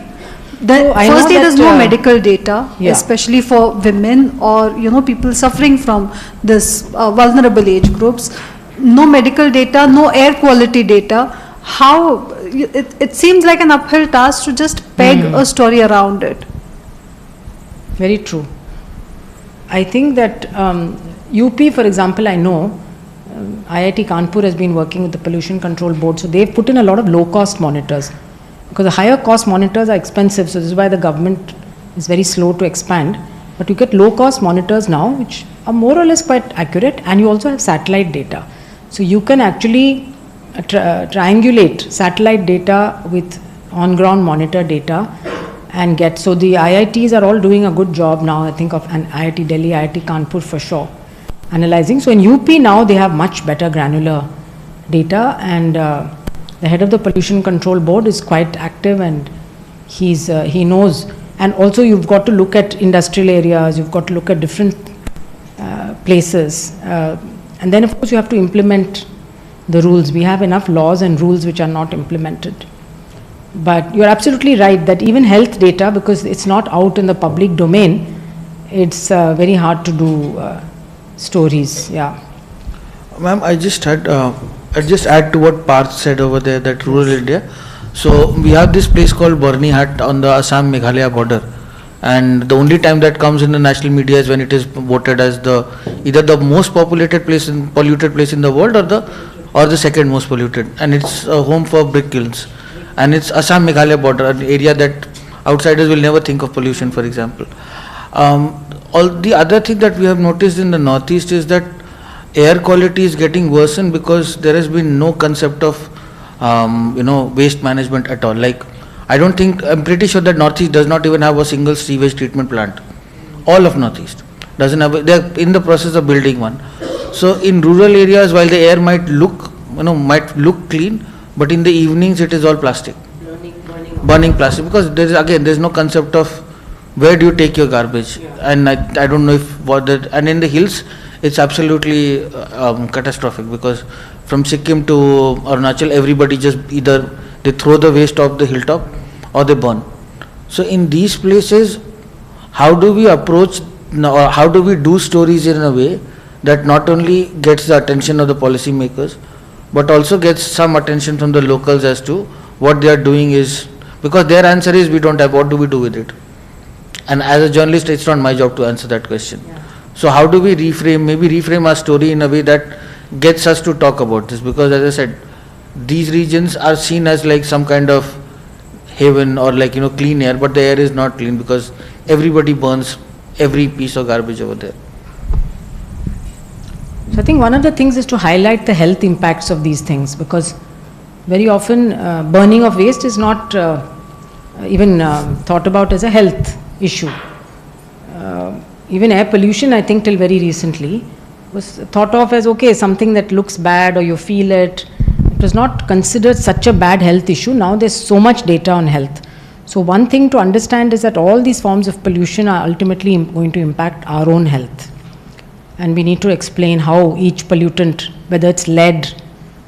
So I know Firstly, there's that, no medical data, yeah. especially for women or, people suffering from this vulnerable age groups. No medical data, no air quality data. How, it seems like an uphill task to just peg a story around it. Very true. I think that UP, for example, I know IIT Kanpur has been working with the Pollution Control Board, so they've put in a lot of low-cost monitors. Because the higher-cost monitors are expensive, so this is why the government is very slow to expand. But you get low-cost monitors now, which are more or less quite accurate, and you also have satellite data. So you can actually triangulate satellite data with on-ground monitor data and get, so the IITs are all doing a good job now, I think of an IIT Delhi, IIT Kanpur for sure, analyzing. So in UP now they have much better granular data, and the head of the Pollution Control Board is quite active, and he knows. And also you've got to look at industrial areas, you've got to look at different places, and then of course you have to implement the rules. We have enough laws and rules which are not implemented. But you're absolutely right that even health data, because it's not out in the public domain, it's very hard to do stories. Yeah. Ma'am, I just add to what Parth said over there, that rural India. So we have this place called Bornihat on the Assam Meghalaya border, and the only time that comes in the national media is when it is voted as either the most populated place in polluted place in the world or the second most polluted, and it's a home for brick kilns, and it's Assam Meghalaya border, an area that outsiders will never think of pollution, for example. All the other thing that we have noticed in the northeast is that air quality is getting worsened because there has been no concept of waste management at all. Like, I'm pretty sure that Northeast does not even have a single sewage treatment plant. All of Northeast doesn't have. They're in the process of building one. So in rural areas, while the air might look clean, but in the evenings it is all plastic. Burning plastic, because there's no concept of where do you take your garbage, and I don't know and in the hills it's absolutely catastrophic, because from Sikkim to Arunachal, everybody just either they throw the waste off the hilltop or they burn. So in these places, how do we approach, or how do we do stories in a way that not only gets the attention of the policy makers, but also gets some attention from the locals as to what they are doing is, because their answer is we don't have, what do we do with it? And as a journalist, it's not my job to answer that question. Yeah. So how do we reframe our story in a way that gets us to talk about this? Because as I said, these regions are seen as like some kind of haven or like, clean air, but the air is not clean because everybody burns every piece of garbage over there. So I think one of the things is to highlight the health impacts of these things, because very often burning of waste is not even thought about as a health issue. Even air pollution, I think till very recently, was thought of as something that looks bad or you feel it. It was not considered such a bad health issue. Now there's so much data on health. So one thing to understand is that all these forms of pollution are ultimately going to impact our own health. And we need to explain how each pollutant, whether it's lead,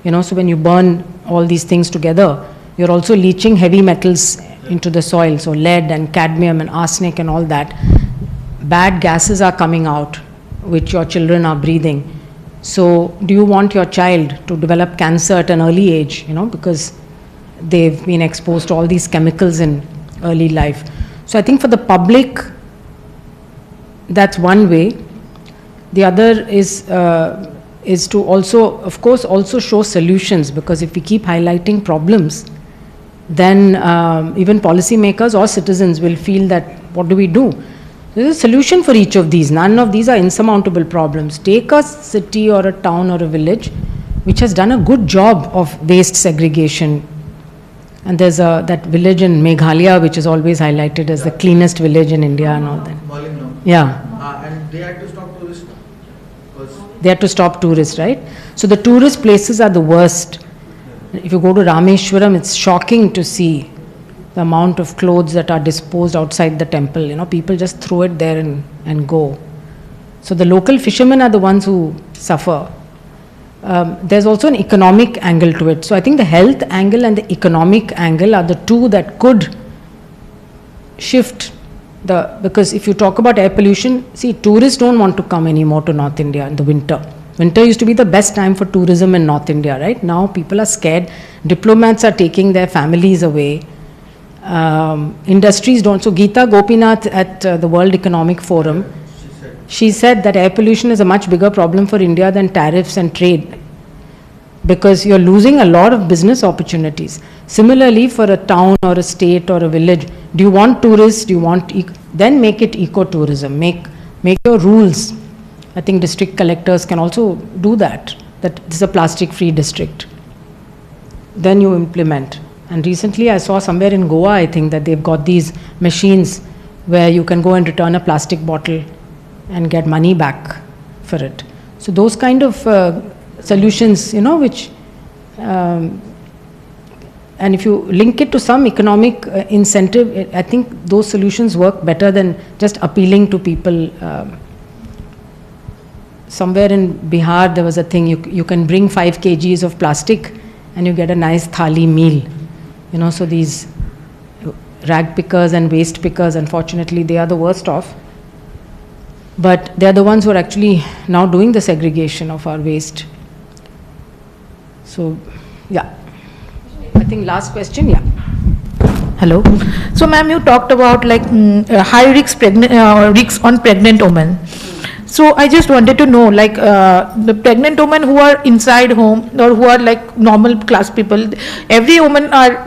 so when you burn all these things together, you're also leaching heavy metals into the soil. So lead and cadmium and arsenic and all that. Bad gases are coming out, which your children are breathing. So do you want your child to develop cancer at an early age, because they've been exposed to all these chemicals in early life? So I think for the public, that's one way. The other is to also, of course, also show solutions, because if we keep highlighting problems, then even policymakers or citizens will feel that, what do we do? There's a solution for each of these. None of these are insurmountable problems. Take a city or a town or a village which has done a good job of waste segregation. And there's that village in Meghalaya which is always highlighted as the cleanest village in India and all that. Yeah. And they had to stop tourists. They had to stop tourists, right? So the tourist places are the worst. If you go to Rameshwaram, it's shocking to see the amount of clothes that are disposed outside the temple. People just throw it there and go. So the local fishermen are the ones who suffer. There's also an economic angle to it. So I think the health angle and the economic angle are the two that could shift because if you talk about air pollution, see, tourists don't want to come anymore to North India in the winter. Winter used to be the best time for tourism in North India, right? Now people are scared. Diplomats are taking their families away. Industries don't. So Geeta Gopinath at the World Economic Forum, she said that air pollution is a much bigger problem for India than tariffs and trade, because you're losing a lot of business opportunities. Similarly, for a town or a state or a village, do you want tourists? Do you want then make it ecotourism? Make your rules. I think district collectors can also do that. That this is a plastic-free district. Then you implement. And recently, I saw somewhere in Goa, I think, that they've got these machines where you can go and return a plastic bottle and get money back for it. So those kind of solutions, which, and if you link it to some economic incentive, I think those solutions work better than just appealing to people. Somewhere in Bihar, there was a thing, you can bring 5 kgs of plastic and you get a nice thali meal. So these rag pickers and waste pickers, unfortunately, they are the worst off. But they are the ones who are actually now doing the segregation of our waste. So, yeah. I think last question, yeah. Hello. So, ma'am, you talked about like high risk risks on pregnant women. So, I just wanted to know, like the pregnant women who are inside home or who are like normal class people, every woman are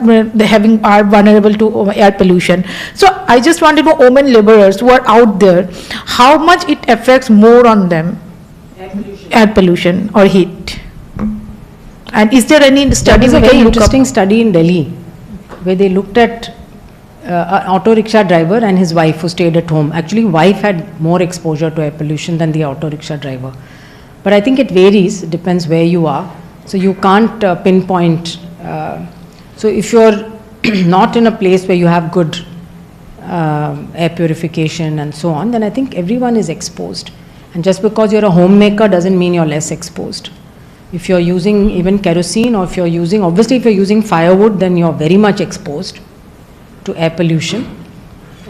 vulnerable to air pollution. So, I just wanted to know, women laborers who are out there, how much it affects more on them, air pollution or heat. And is there any study? There was a very interesting study in Delhi where they looked at an auto rickshaw driver and his wife who stayed at home. Actually, wife had more exposure to air pollution than the auto rickshaw driver. But I think it varies, it depends where you are. So you can't pinpoint. So if you're not in a place where you have good air purification and so on, then I think everyone is exposed. And just because you're a homemaker doesn't mean you're less exposed. If you're using even kerosene, or if you're using firewood, then you're very much exposed to air pollution,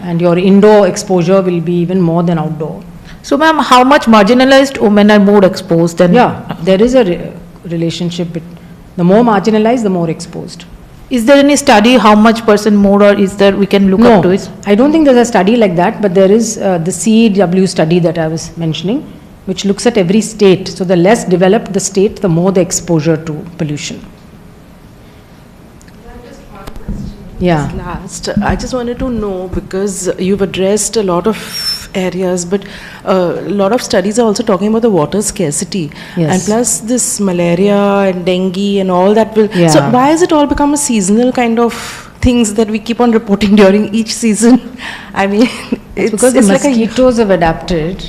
and your indoor exposure will be even more than outdoor. So, ma'am, how much marginalized women are more exposed than? Yeah, there is a relationship. The more marginalized, the more exposed. Is there any study how much person more, or is there we can look up to it? I don't think there's a study like that, but there is the CEW study that I was mentioning, which looks at every state. So the less developed the state, the more the exposure to pollution. Yeah. Last, I just wanted to know, because you've addressed a lot of areas, but a lot of studies are also talking about the water scarcity. Yes. And plus this malaria and dengue and all that will. Yeah. So why has it all become a seasonal kind of things that we keep on reporting during each season? I mean, it's because the mosquitoes have adapted,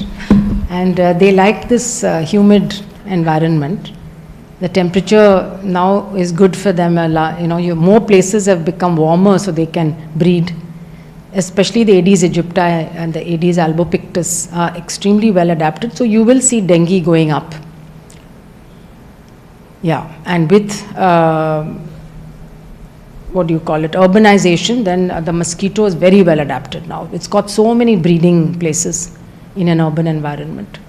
and they like this humid environment. The temperature now is good for them. More places have become warmer, so they can breed. Especially the Aedes aegypti and the Aedes albopictus are extremely well adapted. So you will see dengue going up. Yeah, and with urbanization, then the mosquito is very well adapted now. It's got so many breeding places in an urban environment.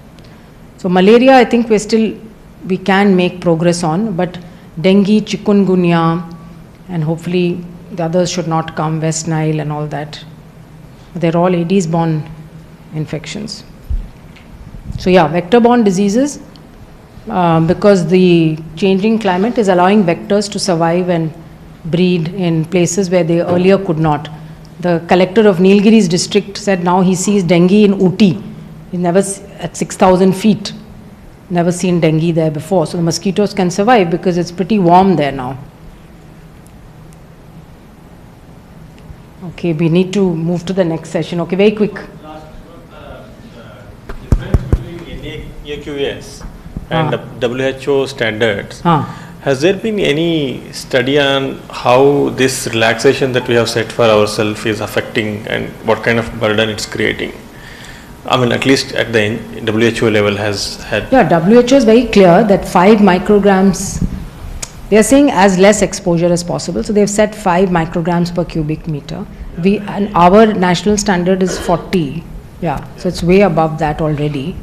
So malaria, I think we can make progress on, but dengue, chikungunya, and hopefully the others should not come, West Nile and all that. They're all Aedes-borne infections. So yeah, vector-borne diseases, because the changing climate is allowing vectors to survive and breed in places where they earlier could not. The collector of Nilgiri's district said now he sees dengue in Ooty. He never, at 6,000 feet, never seen dengue there before. So the mosquitoes can survive because it's pretty warm there now. Okay, we need to move to the next session. Okay, very quick. Difference between NAQS and the WHO standards. Has there been any study on how this relaxation that we have set for ourselves is affecting and what kind of burden it's creating? I mean, at least at the WHO level has had. Yeah, WHO is very clear that 5 micrograms, they are saying as less exposure as possible. So they've set 5 micrograms per cubic meter. And our national standard is 40. Yeah, so it's way above that already.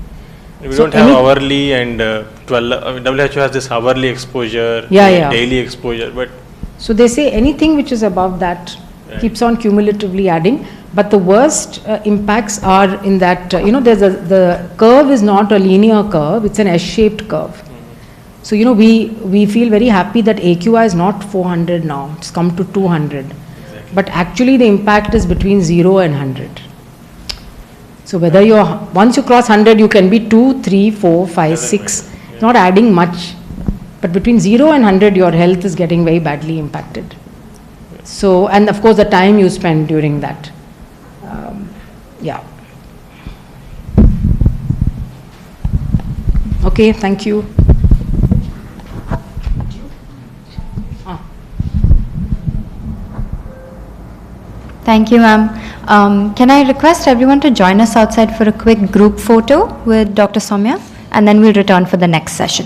We So don't have any- hourly and 12, WHO has this hourly exposure, Yeah. daily exposure, but So they say anything which is above that keeps on cumulatively adding, but the worst impacts are in that, the curve is not a linear curve, it's an S-shaped curve. So, we feel very happy that AQI is not 400 now, it's come to 200. But actually the impact is between 0 and 100. So whether once you cross 100, you can be 2, 3, 4, 5, 6, not adding much. But between 0 and 100, your health is getting very badly impacted. So, and of course the time you spend during that. Yeah. Okay, thank you. Thank you, ma'am. Can I request everyone to join us outside for a quick group photo with Dr. Soumya, and then we'll return for the next session.